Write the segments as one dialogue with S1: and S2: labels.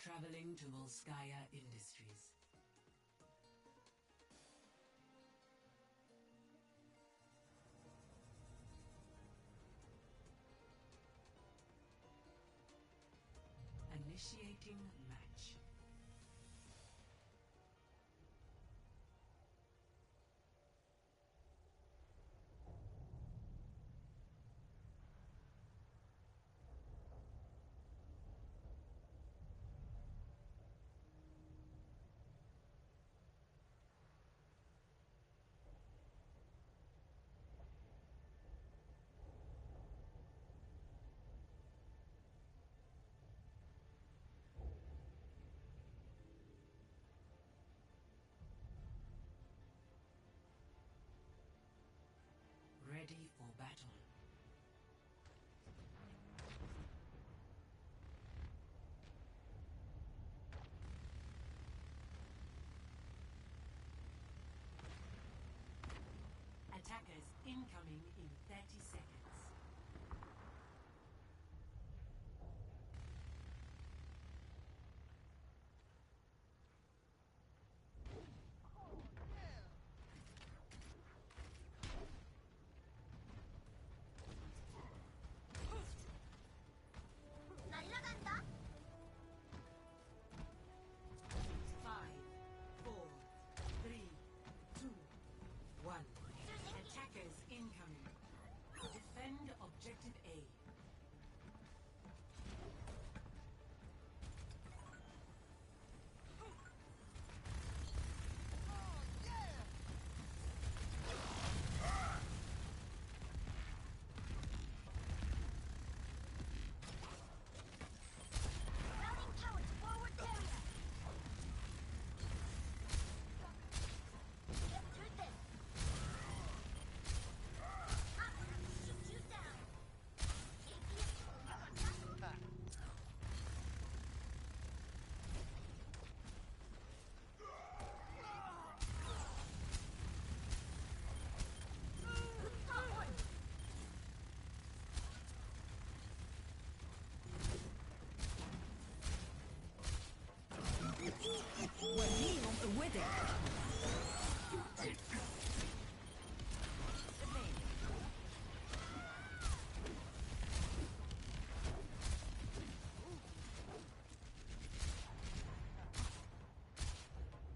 S1: Traveling to Volskaya Industries. Initiating match. Ready for battle. Attackers incoming in 30 seconds. Attackers incoming. Defend objective A.
S2: We're dealing with it.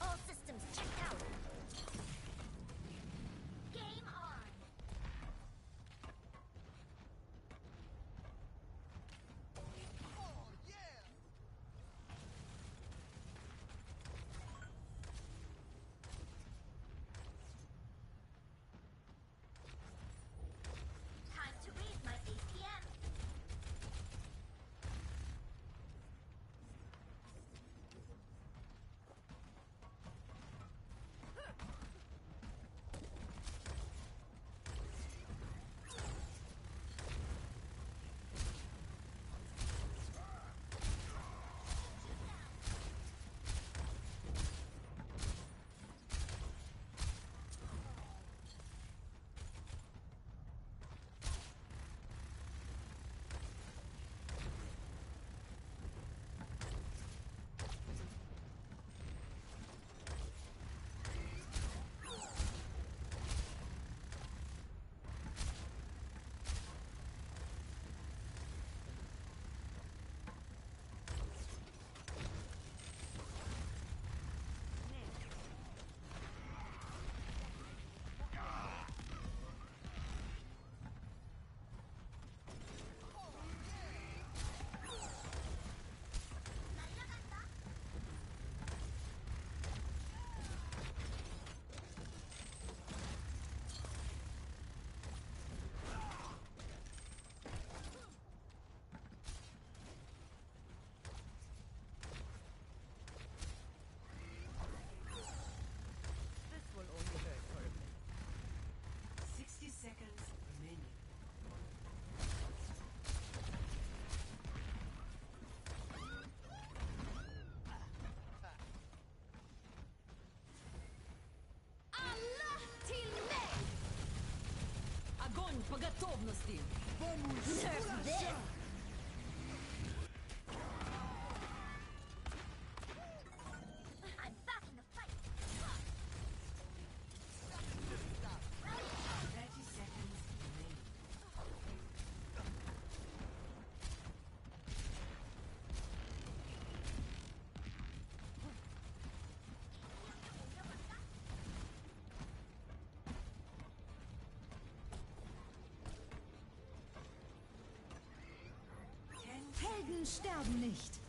S3: All systems checked out. Game on.
S4: Oh, yeah!
S3: Time to raise my APM.
S2: This will only hurt for a bit.
S1: 60 seconds remaining.
S2: Allah till mig! Огонь по готовности! Nerf this!
S4: Helden sterben nicht.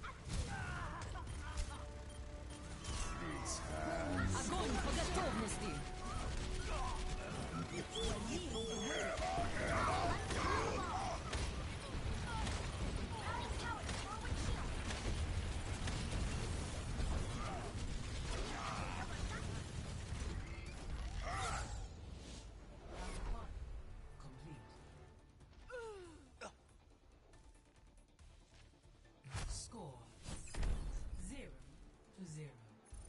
S4: Огонь по готовности.
S1: Complete. Score 0-0.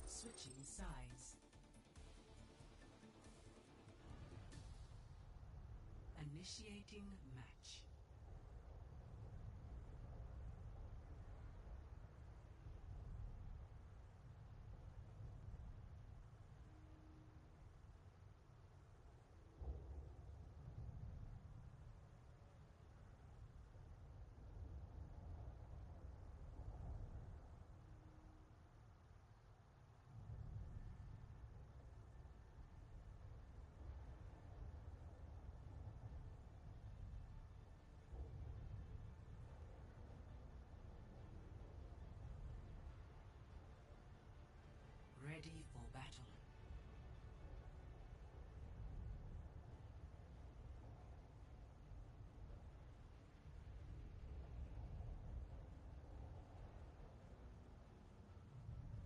S1: Switching sides. Initiating match. Ready for battle.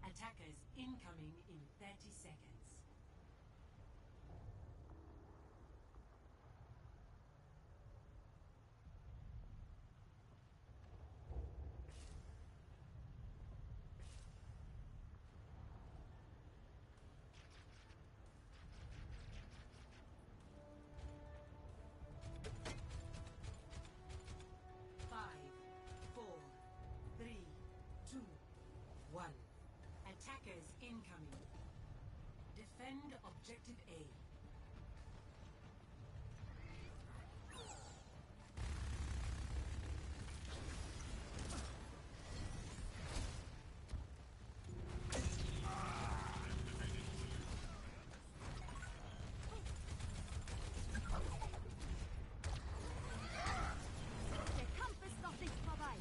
S1: Attackers incoming in 30 seconds. Five, four, three, two, one. Attackers incoming. Defend objective A.
S4: Der Kampf ist noch nicht vorbei.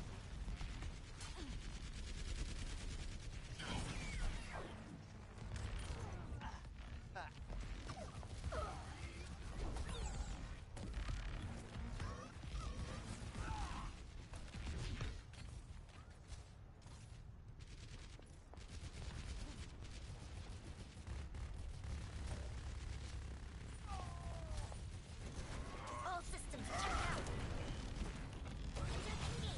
S3: All systems checked out. Engage.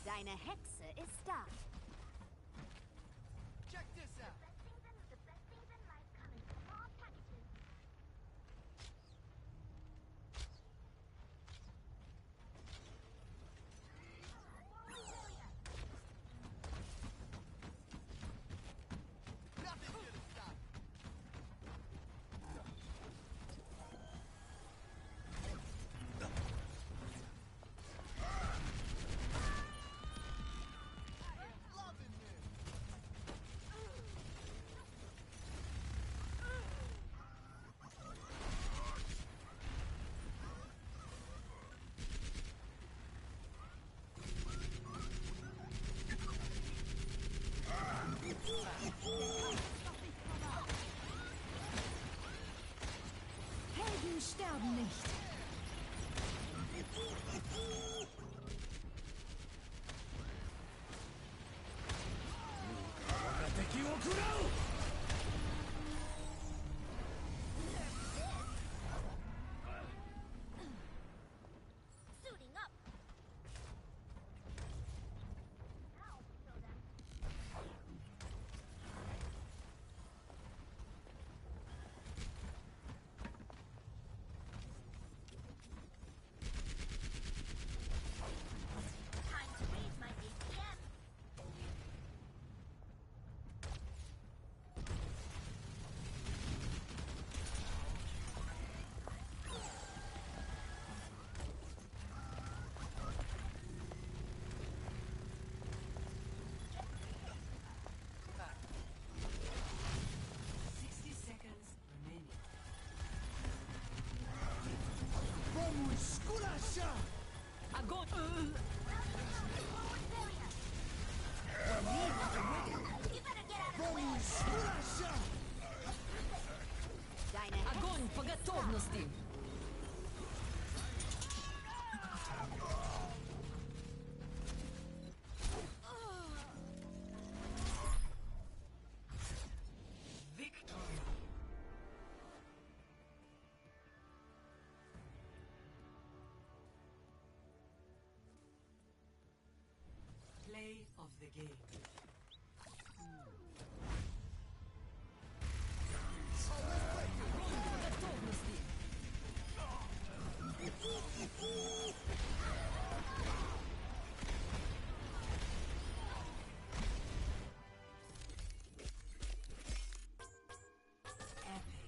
S4: Deine Hexe ist da.
S2: Check this out.
S3: The best things in life come in small packages.
S2: Nothing gonna stop. Loving this.
S4: Helden sterben nicht.
S3: Suiting up. Now kill them.
S4: Огонь! Огонь по готовности!
S1: Victory. Play of the game.
S4: Огонь по готовности!
S1: Epic.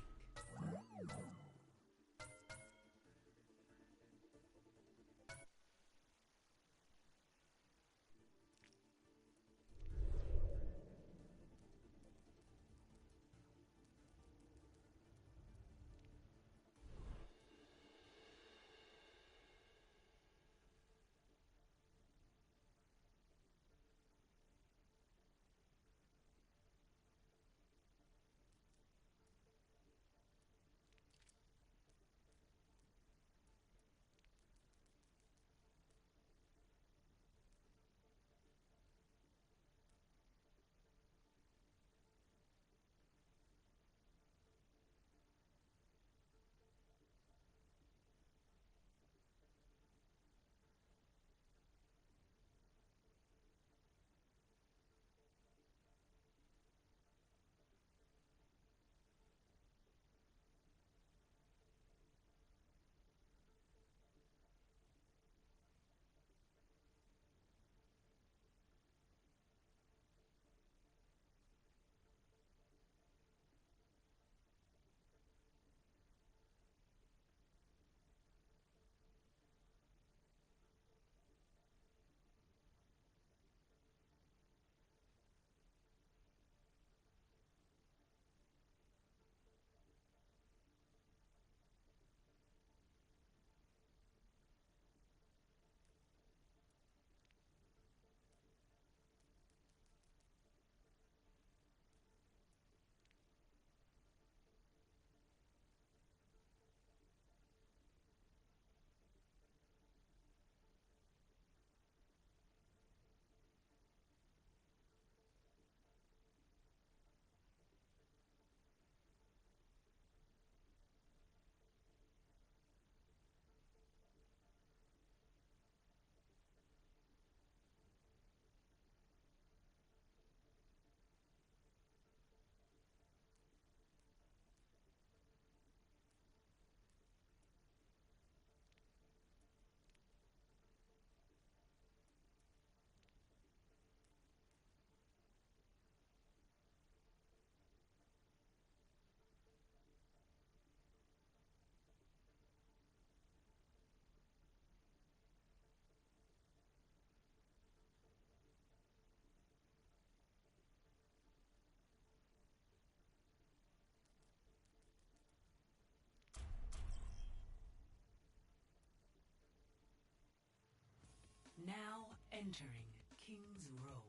S1: Now entering King's Row.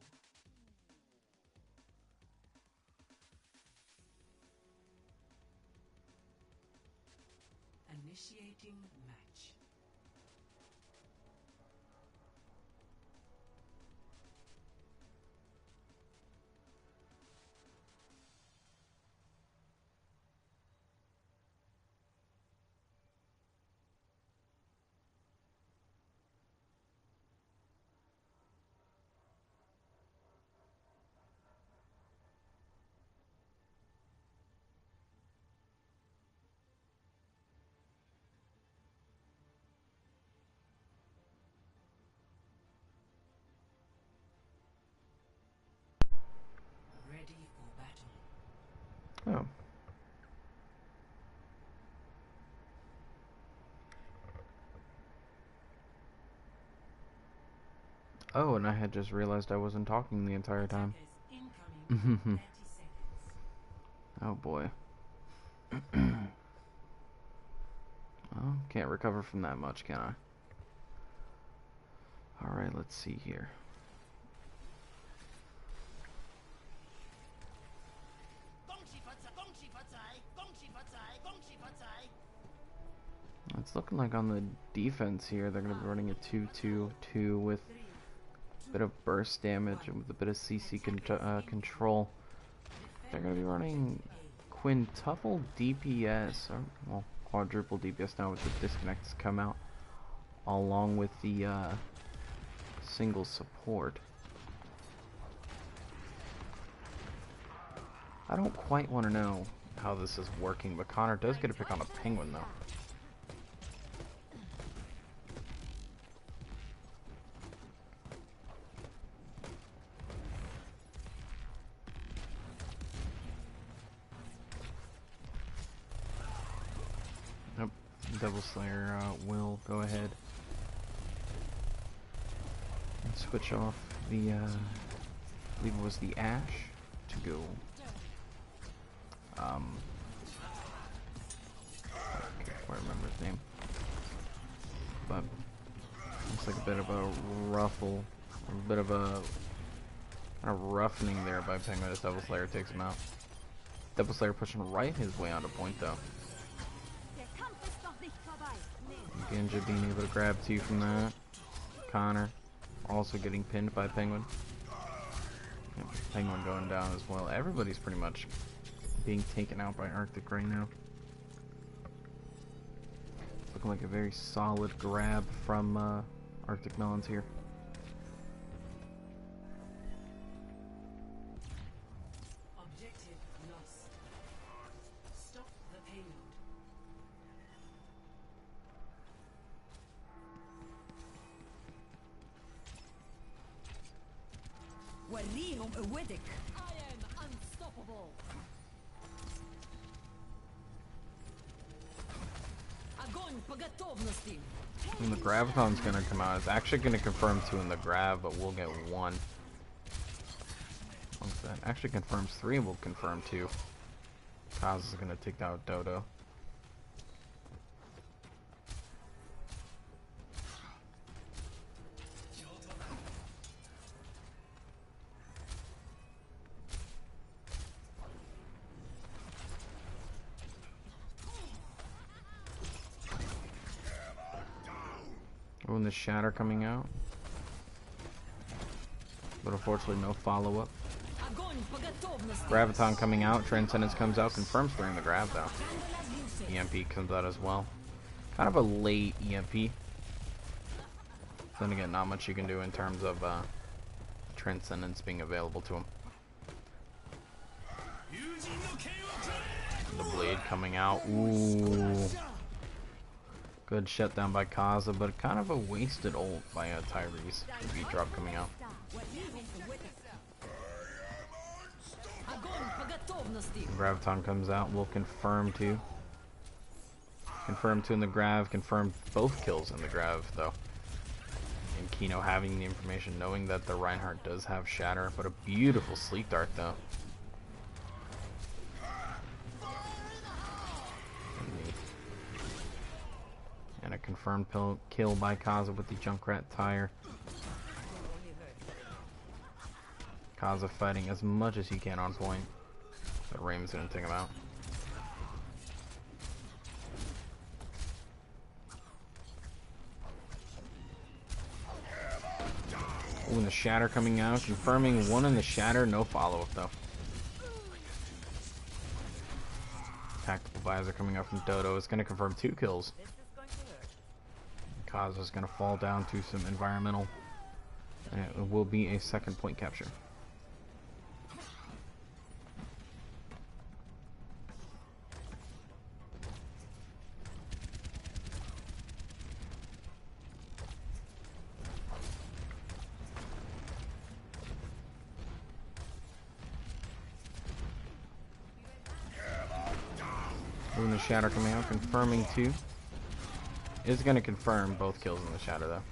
S1: Initiating match. Ready for battle.
S5: Oh. Oh, and I had just realized I wasn't talking the entire time.
S1: Attackers incoming in 30 seconds.
S5: Oh boy. Well, can't recover from that much, can I? Alright, let's see here. It's looking like on the defense here, they're going to be running a 2-2-2 with a bit of burst damage and with a bit of CC control. They're going to be running quintuple DPS, or well, quadruple DPS now with the disconnects come out, along with the single support. I don't quite want to know how this is working, but Connor does get a pick on a penguin though. Nope, Devil Slayer will go ahead and switch off the, I believe it was the Ash to go. I can't quite remember his name, but looks like a bit of a ruffle, a bit of a kind of roughening there by Penguin as Devil Slayer takes him out. Devil Slayer pushing right his way onto point though. Genja being able to grab two from that. Connor also getting pinned by Penguin. Yeah, Penguin going down as well. Everybody's pretty much being taken out by Arctic right now. Looking like a very solid grab from Arctic Melons here.
S1: Objective lost. Stop the payload.
S4: وريهم قوتك. I am unstoppable. Огонь по готовности.
S5: And the Graviton's gonna come out. It's actually gonna confirm 2 in the Grav, but we'll get 1. Once that actually confirms 3, we'll confirm 2. Kaz is gonna take out Dodo. Oh, and the Shatter coming out. But unfortunately no follow-up.
S4: Огонь по готовности.
S5: Graviton coming out, Transcendence comes out, confirms during the grab though. EMP comes out as well. Kind of a late EMP. Then again, not much you can do in terms of Transcendence being available to him. The Blade coming out. Ooh. Good shutdown by Kaza, but kind of a wasted ult by Tyrese. The V-drop coming out.
S4: Огонь по готовности.
S5: Graviton comes out, will confirm 2. Confirm 2 in the Grav, confirm both kills in the Grav though. And Kino having the information, knowing that the Reinhardt does have Shatter, but a beautiful Sleep Dart though. And a confirmed kill by Kaza with the Junkrat tire. Kaza fighting as much as he can on point, but Raymond's gonna take him out. Ooh, and the Shatter coming out, confirming 1 in the Shatter, no follow-up though. Tactical Visor coming out from Dodo is gonna confirm 2 kills. Kaza's gonna fall down to some environmental, and it will be a second point capture. Ooh, the Shatter coming out, confirming 2. Is going to confirm both kills in the Shatter though.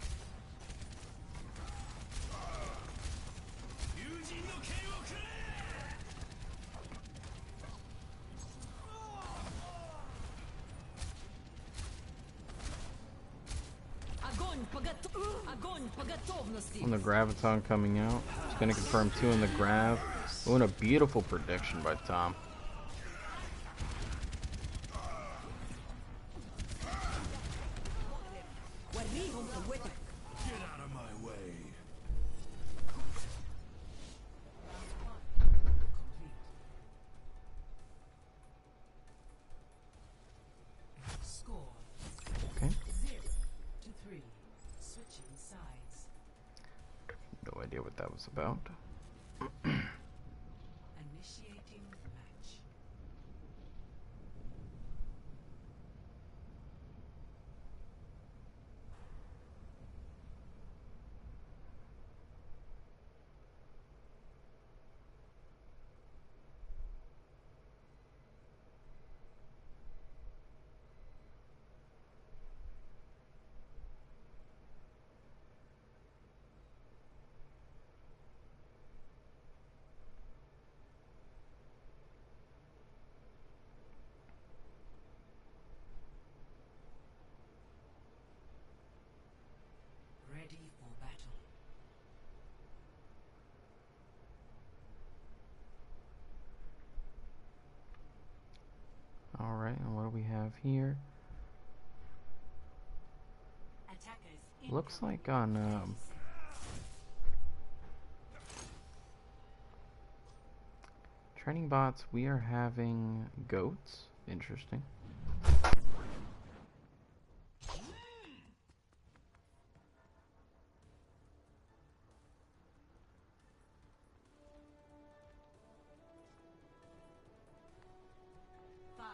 S4: Огонь по готовности.
S5: On the Graviton coming out. It's going to confirm 2 in the Grav. Oh, and a beautiful prediction by Tom.
S4: وريهم قوتك.
S6: Get out of my way.
S1: Score
S5: Okay.
S1: 0-3. Switching sides.
S5: No idea what that was about.
S1: Initiating match. Ready for battle.
S5: Alright, and what do we have here?
S1: Attackers
S5: Looks like on training bots we are having goats. Interesting.
S1: Five,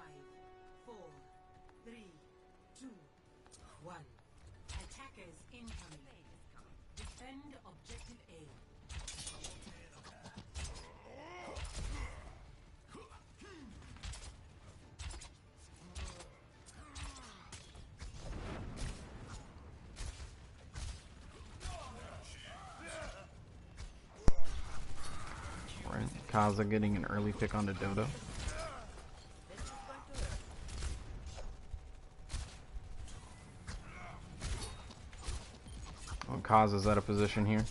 S1: four, three, two, one. Attackers incoming. Defend objective A.
S5: Right, Kaza getting an early pick onto Dodo. Oh, Kaza's out of position here.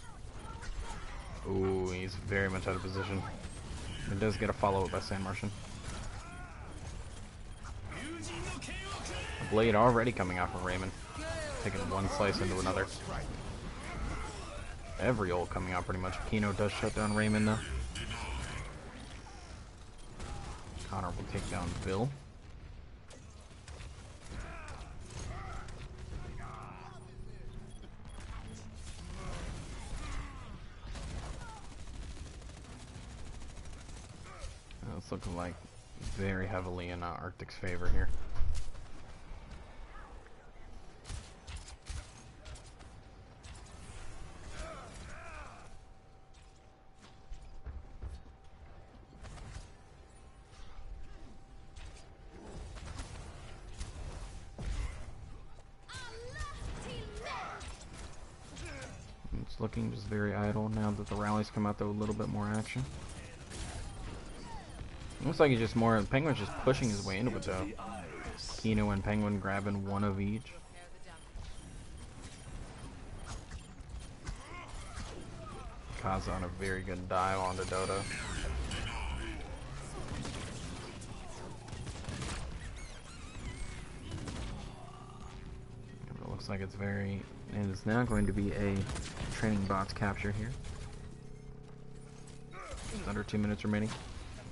S5: Ooh, he's very much out of position. It does get a follow-up by San Martian. A blade already coming out from Raymond. Taking one slice into another. Every ult coming out pretty much. Kino does shut down Raymond though. Connor will take down Bill. It's looking like very heavily in Arctic's favor here. It's looking just very idle now that the rallies come out though, a little bit more action. Looks like he's just more. Penguin's just pushing his way into it though. Kino and Penguin grabbing one of each. Kaza on a very good dive onto Dodo. It looks like it's very. And it's now going to be a training bots capture here. Under 2 minutes remaining.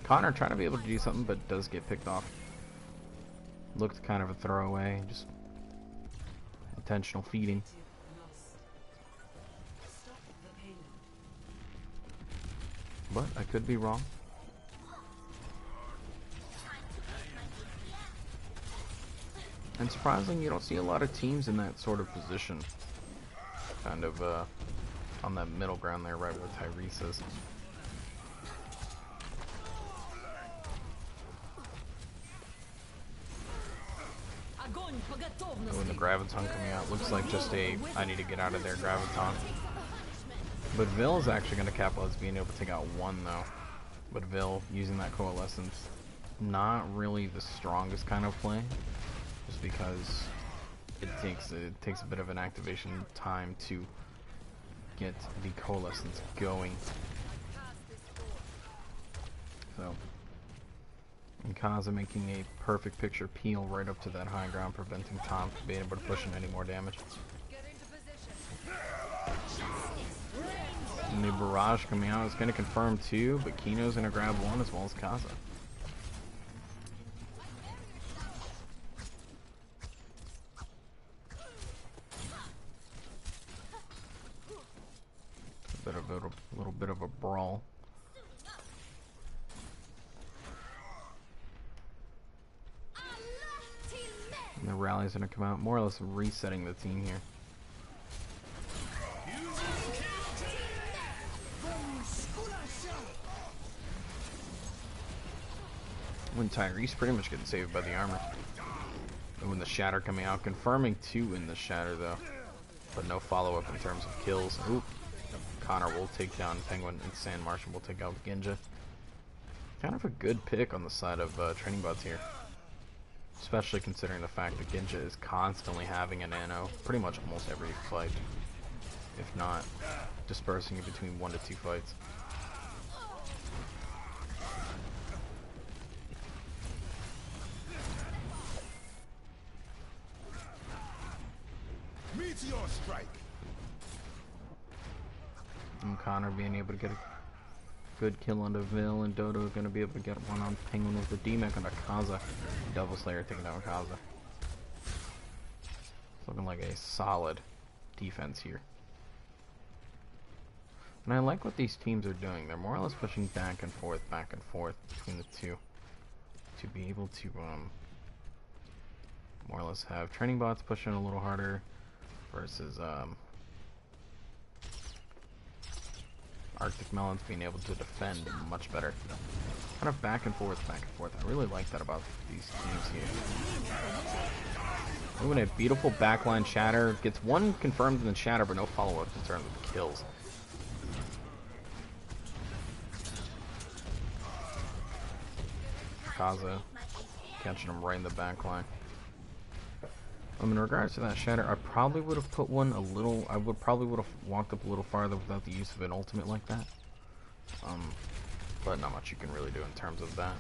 S5: Connor trying to be able to do something, but does get picked off. Looked kind of a throwaway, just intentional feeding. But I could be wrong. And surprisingly, you don't see a lot of teams in that sort of position. Kind of on that middle ground there, right where Tyrese is. Oh, and the Graviton coming out. Looks like just a, I need to get out of there Graviton. But Vil is actually going to capitalize being able to take out one though. But Vil, using that Coalescence, not really the strongest kind of play. Just because it takes a bit of an activation time to get the coalescence going. So, and Kaza making a perfect picture peel right up to that high ground, preventing Tom from being able to push in any more damage. And the barrage coming out is going to confirm two, but Kino's going to grab one as well as Kaza. A little bit of a brawl. And the rally's going to come out, more or less resetting the team here. When Tyrese pretty much getting saved by the armor. And when the Shatter coming out, confirming two in the Shatter though. But no follow-up in terms of kills. Oop. Connor will take down Penguin, and Sand Martian will take out Ginja. Kind of a good pick on the side of training bots here. Especially considering the fact that Ginja is constantly having a nano pretty much almost every fight. If not, dispersing it between 1 to 2 fights.
S6: Meteor strike.
S5: And Connor being able to get a good kill on Vil, and Dodo going to be able to get one on Penguin with the D-Mech on Kaza. Devil Slayer taking down Kaza. Looking like a solid defense here. And I like what these teams are doing. They're more or less pushing back and forth between the two. To be able to more or less have training bots pushing a little harder versus Arctic Melons being able to defend much better. Kind of back and forth. I really like that about these teams here. Moving a beautiful backline Shatter. Gets one confirmed in the Shatter, but no follow-up in terms of the kills. Kaza catching him right in the backline. In regards to that Shatter, I probably would have put one a little. I would probably would have walked up a little farther without the use of an ultimate like that. But not much you can really do in terms of that.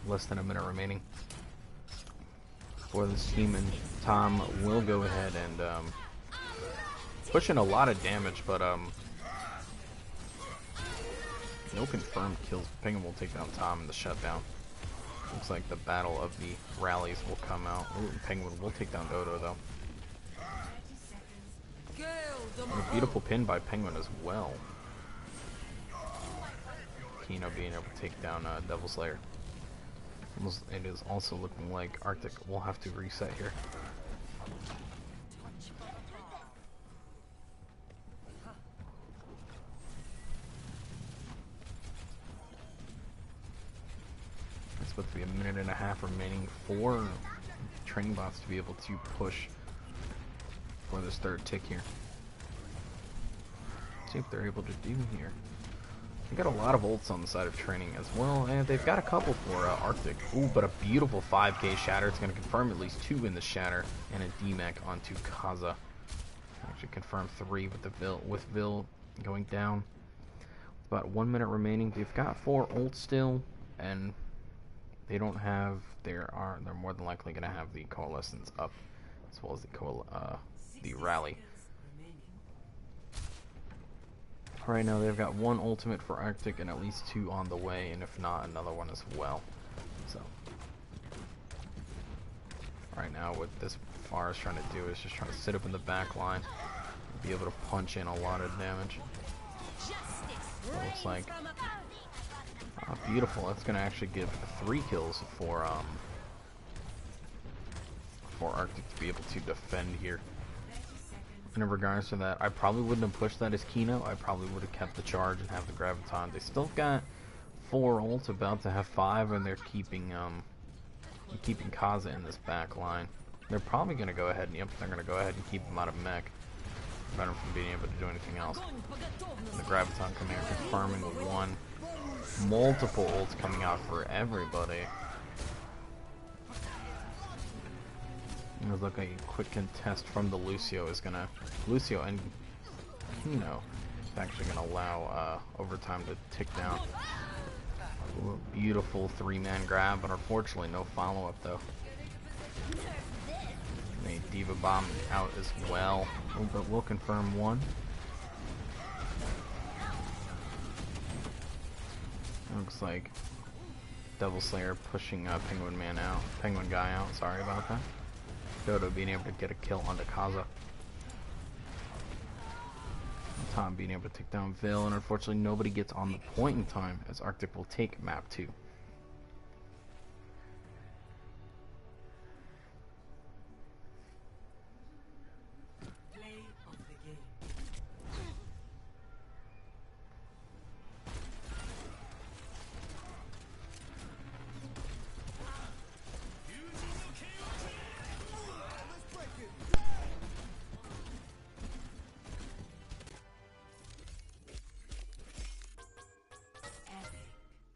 S5: Less than a minute remaining for this team, and Tom will go ahead and push in a lot of damage, but no confirmed kills. Penguin will take down Tom in the shutdown. Looks like the battle of the rallies will come out. Ooh, Penguin will take down Dodo though. And a beautiful pin by Penguin as well. Kino being able to take down Devil Slayer. It is also looking like Arctic will have to reset here. It's supposed to be a minute and a half remaining for training bots to be able to push for this third tick here. Let's see if they're able to do here. They got a lot of ults on the side of training as well, and they've got a couple for Arctic. Ooh, but a beautiful 5k Shatter. It's going to confirm at least 2 in the Shatter, and a D-Mech onto Kaza. Actually confirm 3 with the Vil going down. About 1 minute remaining. They've got 4 ults still, and they don't have. They're more than likely going to have the Coalescence up, as well as the rally. Right now they've got 1 ultimate for Arctic and at least 2 on the way, and if not, another one as well. So right now what this Far is trying to do is just trying to sit up in the back line and be able to punch in a lot of damage. So it looks like beautiful. That's gonna actually give 3 kills for Arctic to be able to defend here. In regards to that, I probably wouldn't have pushed that as Kino. I probably would have kept the charge and have the Graviton. They still got 4 ults, about to have 5, and they're keeping Kaza in this back line. They're probably going to go ahead and they're going to go ahead and keep him out of mech, prevent him from being able to do anything else. And the Graviton coming out, confirming 1. Multiple ults coming out for everybody. It looks like a quick contest from the Lucio is gonna. Lucio and Kino. It's actually going to allow overtime to tick down. Ooh, a beautiful 3-man grab, but unfortunately no follow-up though. And a Diva Bomb out as well, but we'll confirm one. Looks like Devil Slayer pushing Penguin Guy out, sorry about that. Dodo being able to get a kill onto Kaza. Tom being able to take down Vil, and unfortunately nobody gets on the point in time as Arctic will take map 2.
S1: Play of the game.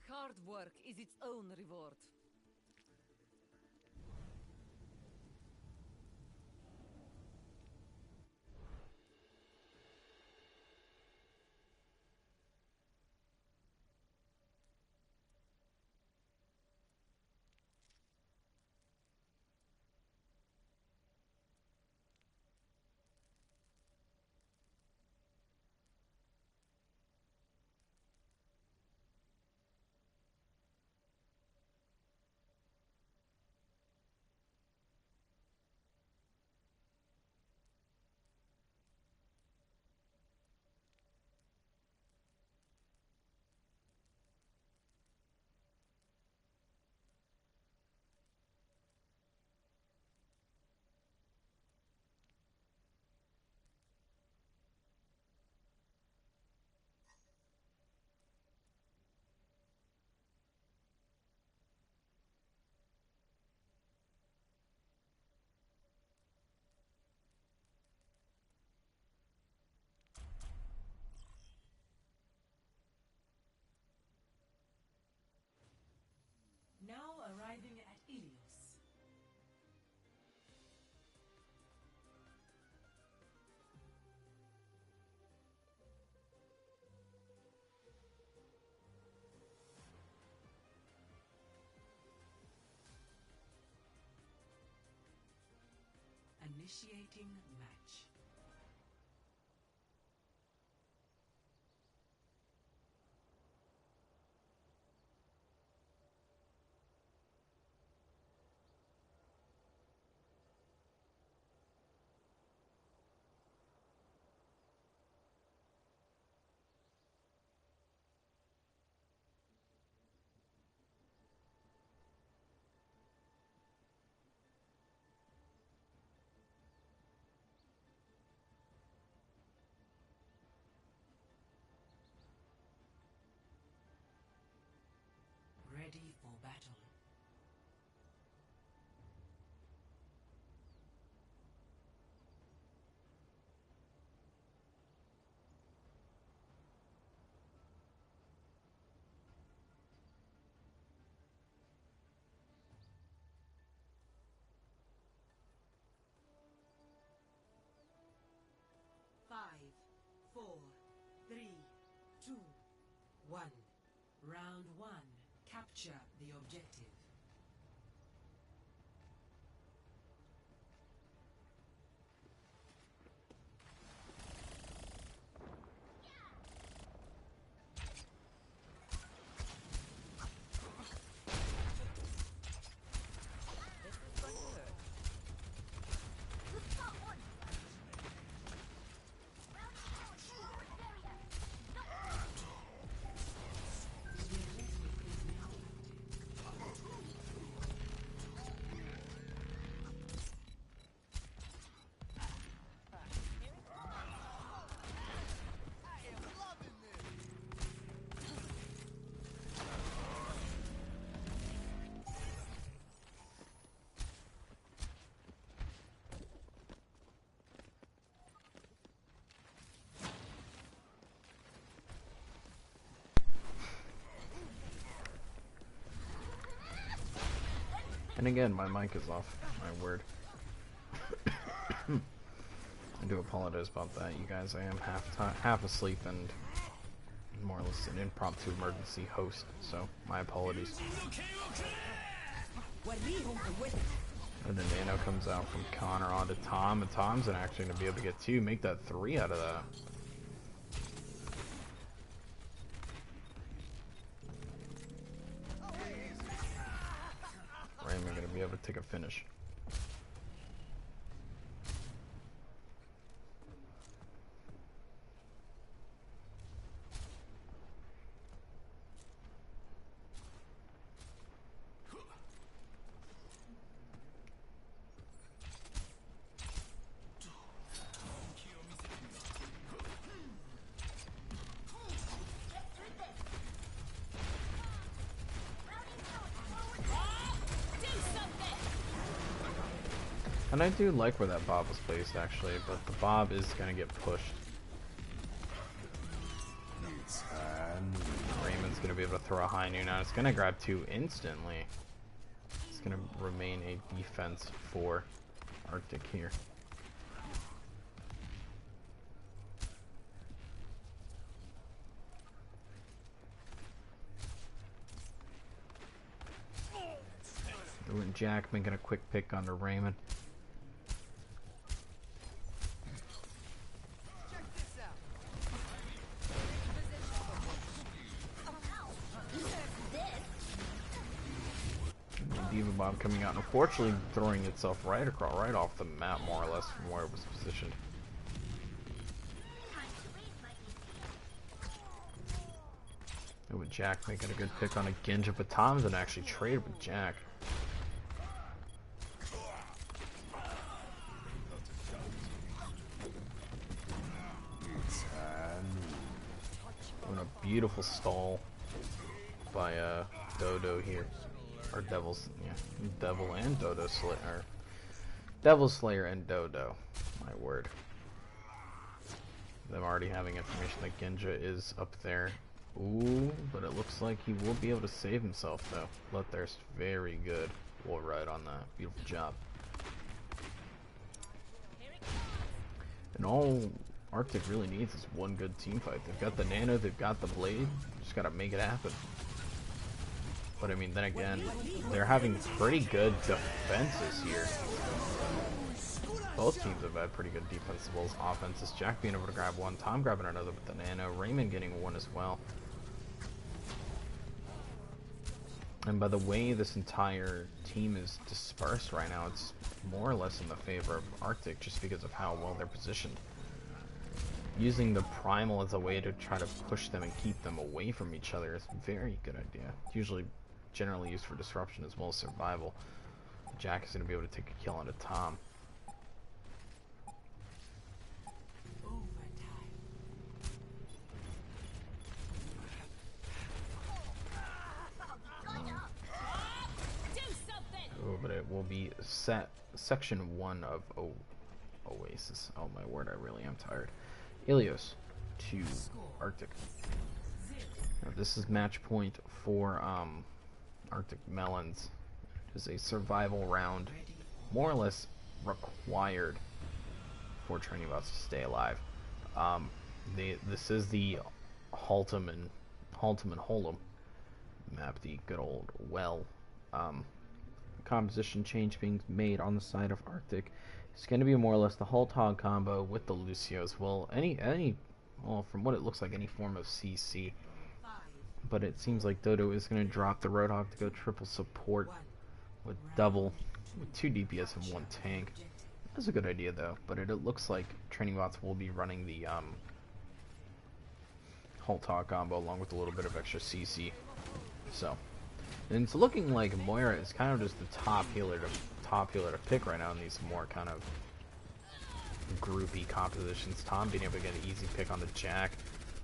S4: Hard work is its own reward. Now arriving at Ilios. Initiating match. Ready for battle. Five, four, three, two, one. Round one. Capture the objective.
S2: This is going to hurt.
S3: Spot one. Round two, forward barrier.
S5: And again, my mic is off. My word. I do apologize about that, you guys. I am half asleep and more or less an impromptu emergency host, so my apologies. And then Nano comes out from Connor onto Tom, and Tom's actually going to be able to get 2, make that 3 out of that. Raymond going to be able to take a finish. And I do like where that Bob was placed, actually, but the Bob is going to get pushed. Raymond's going to be able to throw a high noon out. It's going to grab 2 instantly. It's going to remain a defense for Arctic here. Doing Jack making a quick pick onto Raymond. Diva Bomb coming out, and unfortunately throwing itself right off the map, more or less, from where it was positioned. And with Jack making a good pick on a Genja, but Tom's and actually traded with Jack. Doing a beautiful stall by Dodo here. Or Devil and Dodo Slayer. Or Devil Slayer and Dodo. My word. Them already having information that Genja is up there. Ooh, but it looks like he will be able to save himself though. But there's very good. We'll ride on that. Beautiful job. And all Arctic really needs is one good team fight. They've got the Nano, they've got the Blade. Just gotta make it happen. But I mean, then again, they're having pretty good defenses here. Both teams have had pretty good defense as well as offenses. Jack being able to grab 1, Tom grabbing another with the Nano, Raymond getting 1 as well. And by the way this entire team is dispersed right now, it's more or less in the favor of Arctic just because of how well they're positioned. Using the Primal as a way to try to push them and keep them away from each other is a very good idea. It's usually generally used for disruption as well as survival. Jack is going to be able to take a kill onto Tom. Oh, but it will be section 1 of Oasis. Oh my word, I really am tired. Ilios to Arctic. Now, this is match point for Arctic Melons. It is a survival round, more or less required for training bots to stay alive. This is the Haltom and Holem map, the good old well. Composition change being made on the side of Arctic. It's going to be more or less the Halt-Hog combo with the Lucio as well. Well, from what it looks like, any form of CC. But it seems like Dodo is going to drop the Roadhog to go triple support with 2 DPS and 1 tank. That's a good idea though, but it looks like training bots will be running the Halt-Hog combo along with a little bit of extra CC. So, and it's looking like Moira is kind of just the top healer to pick right now in these more kind of groupy compositions. Tom being able to get an easy pick on the Jack.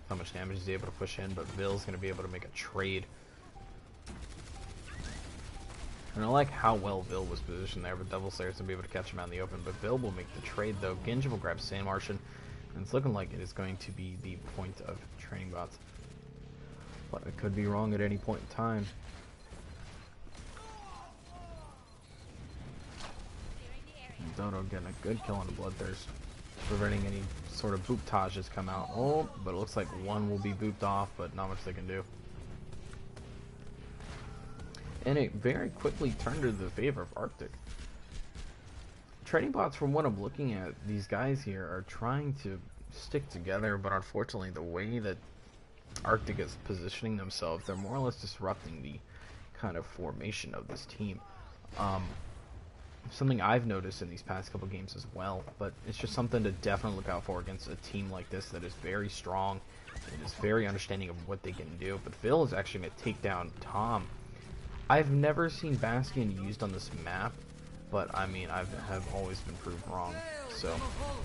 S5: How much damage he's able to push in, but Vill's going to be able to make a trade. And I like how well Vill was positioned there, but Devil Slayer's going to be able to catch him out in the open. But Vill will make the trade though. Genja will grab Sand Martian, and it's looking like it is going to be the point of training bots. But it could be wrong at any point in time. And Dodo getting a good kill on the Bloodthirst. preventing any sort of booptages come out. Oh, but it looks like one will be booped off, but not much they can do. And it very quickly turned to the favor of Arctic. Trading bots, from what I'm looking at, these guys here are trying to stick together, but unfortunately the way that Arctic is positioning themselves, they're more or less disrupting the kind of formation of this team. Something I've noticed in these past couple games as well, but it's just something to definitely look out for against a team like this that is very strong and is very understanding of what they can do. But Phil is actually going to take down Tom. I've never seen Bastion used on this map, but I mean, I have always been proved wrong. So,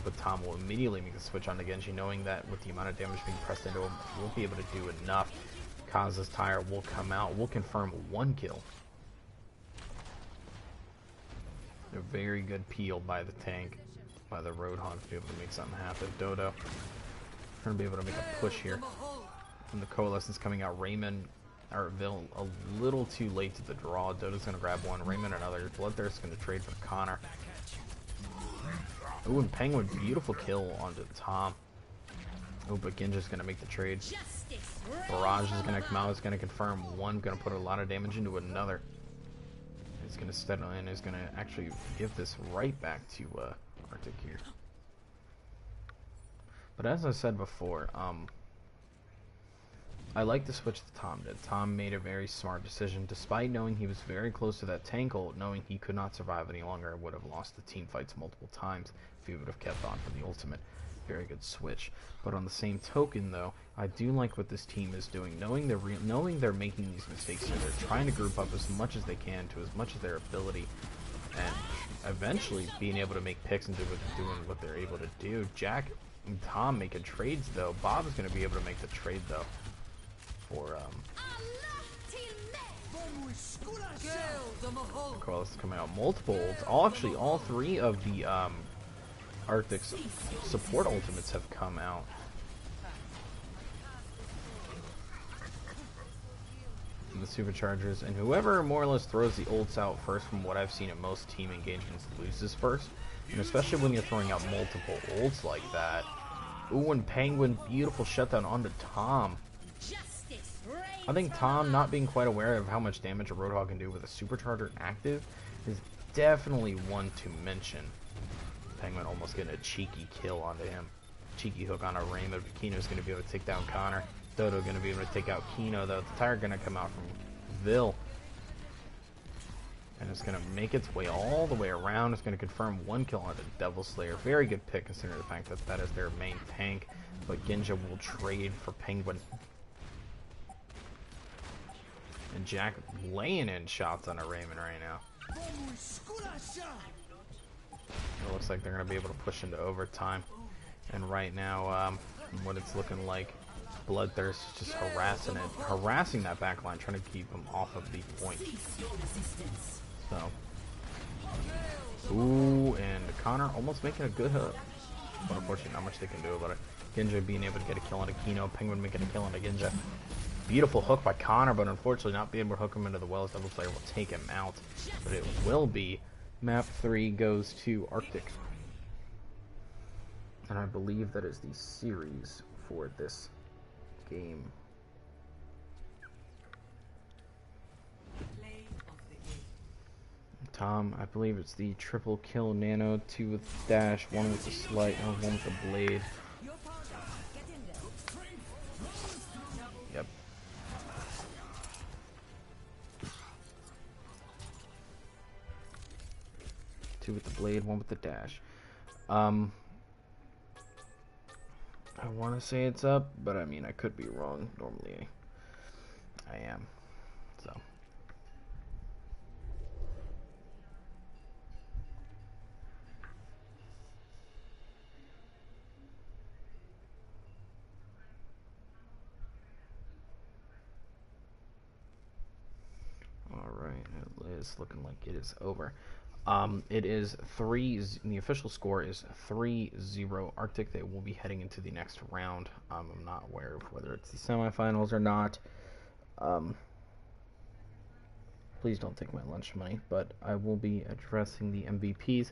S5: but Tom will immediately make the switch on to Genji, knowing that with the amount of damage being pressed into him, he won't be able to do enough. Kaza's tire will come out, will confirm 1 kill. A very good peel by the tank, by the Roadhog to be able to make something happen. Dodo going to be able to make a push here. And the Coalescence coming out. Raymond, or Vil, a little too late to the draw. Dodo's going to grab one. Raymond another. Bloodthirst's going to trade for Connor. Ooh, and Penguin, beautiful kill onto Tom. Oh, but Genji's going to make the trade. Barrage is going to come out. It's going to confirm one. Going to put a lot of damage into another. It's going to settle in. Is going to actually give this right back to Arctic here. But as I said before, I like the switch that Tom did. Tom made a very smart decision, despite knowing he was very close to that tank ult, knowing he could not survive any longer and would have lost the team fights multiple times if he would have kept on for the ultimate. Very good switch. But on the same token, though, I do like what this team is doing. Knowing they're making these mistakes here, they're trying to group up as much as they can to as much of their ability, and eventually being able to make picks and doing what they're able to do. Jack and Tom making trades, though. Bob is going to be able to make the trade, though, for Carlos is coming out. Multiple ults. All three of the Arctic's support ultimates have come out. And the superchargers, and whoever more or less throws the ults out first, from what I've seen in most team engagements, loses first. And especially when you're throwing out multiple ults like that. Ooh, and Penguin, beautiful shutdown onto Tom. I think Tom, not being quite aware of how much damage a Roadhog can do with a supercharger active, is definitely one to mention. Penguin almost getting a cheeky kill onto him. Cheeky hook on a Raymond, but Kino's going to be able to take down Connor. Dodo going to be able to take out Kino, though. The tire going to come out from Vil. And it's going to make its way all the way around. It's going to confirm 1 kill onto Devil Slayer. Very good pick, considering the fact that that is their main tank. But Genja will trade for Penguin. And Jack laying in shots on a Raymond right now. It looks like they're going to be able to push into overtime. And right now, what it's looking like, Bloodthirst is just harassing that backline, trying to keep them off of the point. So, ooh, and Connor almost making a good hook. But unfortunately, not much they can do about it. Genja being able to get a kill on a Kino, Penguin making a kill on a Genja. Beautiful hook by Connor, but unfortunately not being able to hook him into the wells. Devil Slayer will take him out. But it will be map 3 goes to Arctic. And I believe that is the series for this game. Tom, I believe it's the triple kill nano, 2 with dash, 1 with the slight, and 1 with the blade. Yep. Two with the blade, 1 with the dash. I want to say it's up, but I mean, I could be wrong. Normally, I am. So. Alright, it is looking like it is over. It is 3, the official score is 3-0 Arctic. They will be heading into the next round. I'm not aware of whether it's the semifinals or not. Please don't take my lunch money, but I will be addressing the MVPs.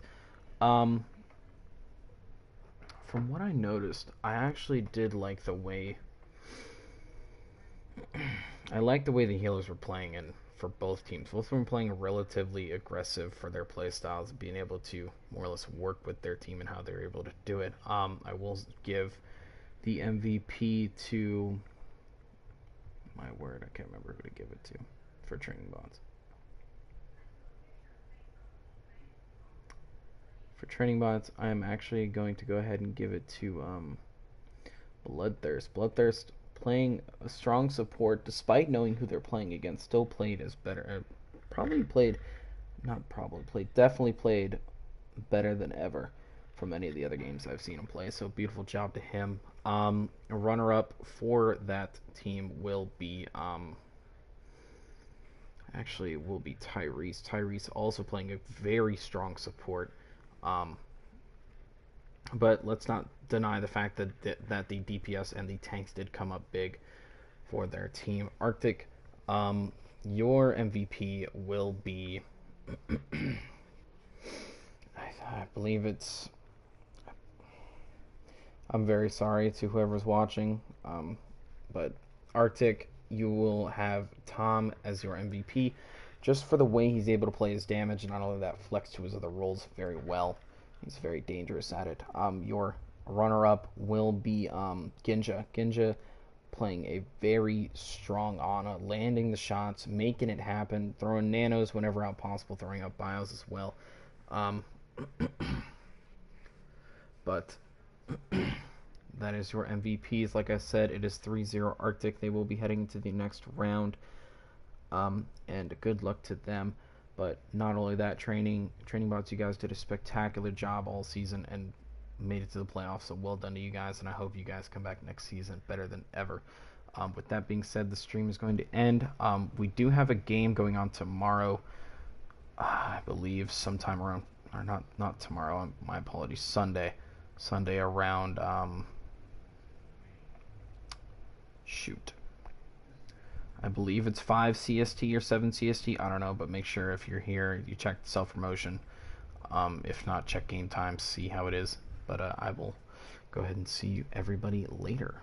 S5: from what I noticed, I actually did like the way I like the way the healers were playing in for both teams. Both of them were playing relatively aggressive for their play styles, being able to more or less work with their team and how they're able to do it. I will give the MVP to my word, I can't remember who to give it to for training bots. For training bots, I'm actually going to go ahead and give it to Bloodthirst. Bloodthirst playing a strong support despite knowing who they're playing against. Still played as better. Definitely played better than ever from any of the other games I've seen him play. So beautiful job to him. A runner-up for that team will be Tyrese. Tyrese also playing a very strong support. But let's not deny the fact that the DPS and the tanks did come up big for their team. Arctic, your MVP will be, I believe it's. I'm very sorry to whoever's watching, but Arctic, you will have Tom as your MVP, just for the way he's able to play his damage, and not only that, flex to his other roles very well. He's very dangerous at it. Your runner-up will be Ginja. Ginja playing a very strong Ana, landing the shots, making it happen, throwing nanos whenever out possible, throwing out bios as well. But that is your MVPs. Like I said, it is 3-0 Arctic. They will be heading to the next round. And good luck to them. But not only that, training bots, you guys did a spectacular job all season and made it to the playoffs. So well done to you guys, and I hope you guys come back next season better than ever. With that being said, the stream is going to end. We do have a game going on tomorrow. I believe sometime around, or not tomorrow. My apologies. Sunday around. Shoot. I believe it's 5 CST or 7 CST. I don't know, but make sure if you're here, you check self-promotion. If not, check game times, see how it is. But I will go ahead and see everybody later.